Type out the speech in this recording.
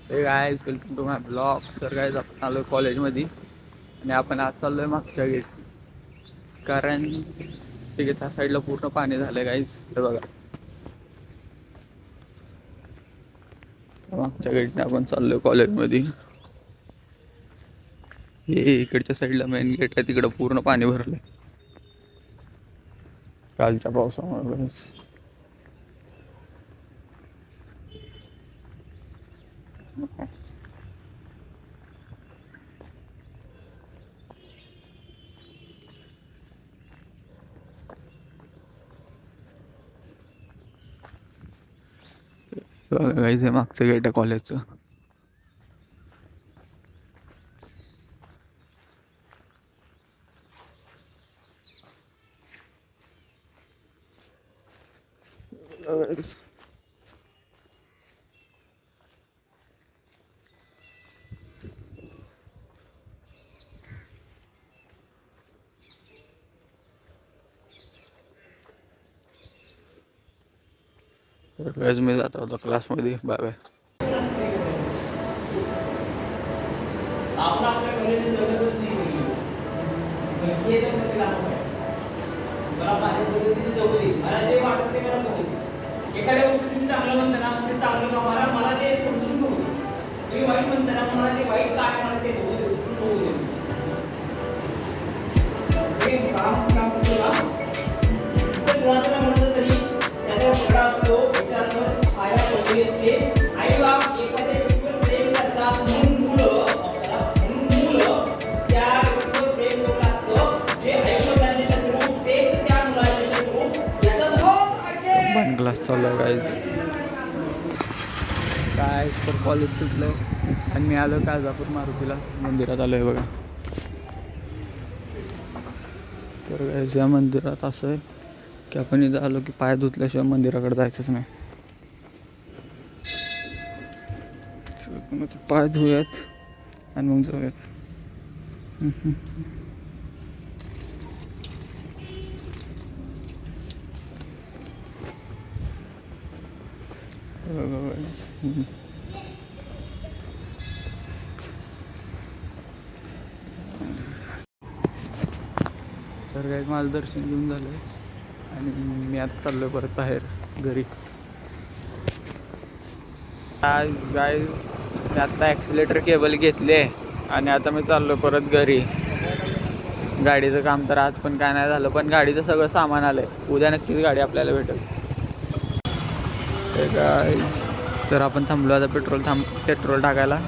हे guys welcome to my blog. तर guys आपण आलो कॉलेजमध्ये आणि आपण आज चाललोय मागच्या गेट, कारण तिथे त्या साईडला पूर्ण पाणी झालं गाईज. हे बघा, मागच्या गेटने आपण चाललोय कॉलेजमध्ये. हे इकडच्या साईडला मेन गेट आहे, तिकडं पूर्ण पाणी भरलंय कालच्या पावसामुळे. गाईज हे मागचं गेट आहे कॉलेजचं. तर गाईज मी जात होतो क्लासमध्ये. Bye bye. आपण आपल्या कॉलेजची जगतच नाही मला माझ्या पद्धतीने जगू दे. मला जे वाटत ते मला बघू दे. एखाद्या गोष्टी तुम्ही चांगलं म्हणता ना, ते चांगलं का मला ते समजून बघू दे. तुम्ही वाईट म्हणता ना, मला ते वाईट काय मला ते बघू दे. हे काम करतो ना, तर कुणाला म्हणलं तरी त्याचा पगडा असतो. विचारांवर छाया पडली असते. आई बाप एखाद्या व्यक्तीवर प्रेम करतात म्हणून मुलं त्या व्यक्तीवर प्रेम करतात. जे आईवडिलांचे शत्रू तेच त्या मुलाचे शत्रू. याचा वन क्लास चालू आहे गाईज. काय तर कॉलेज सुटलं आणि मी आलो काळजापूर मारुतीला मंदिरात आलो आहे बघा. तर गाईज या मंदिरात असं आहे की आपण इथं आलो की पाय धुतल्याशिवाय मंदिराकडे जायचंच नाही. पाय धुयात आणि मग जाऊयात. तर काही माझं दर्शन घेऊन झालं आणि मी आता चाललो परत बाहेर घरी. गाय मी आता ॲक्सिलेटर केबल घेतले आणि आता मी चाललो परत घरी. गाडीचं काम तर आज पण काय नाही झालं, पण गाडीचं सगळं सामान आलंय. उद्या नक्कीच गाडी आपल्याला भेटेल. तर आपण थांबलो आता पेट्रोल टाकायला.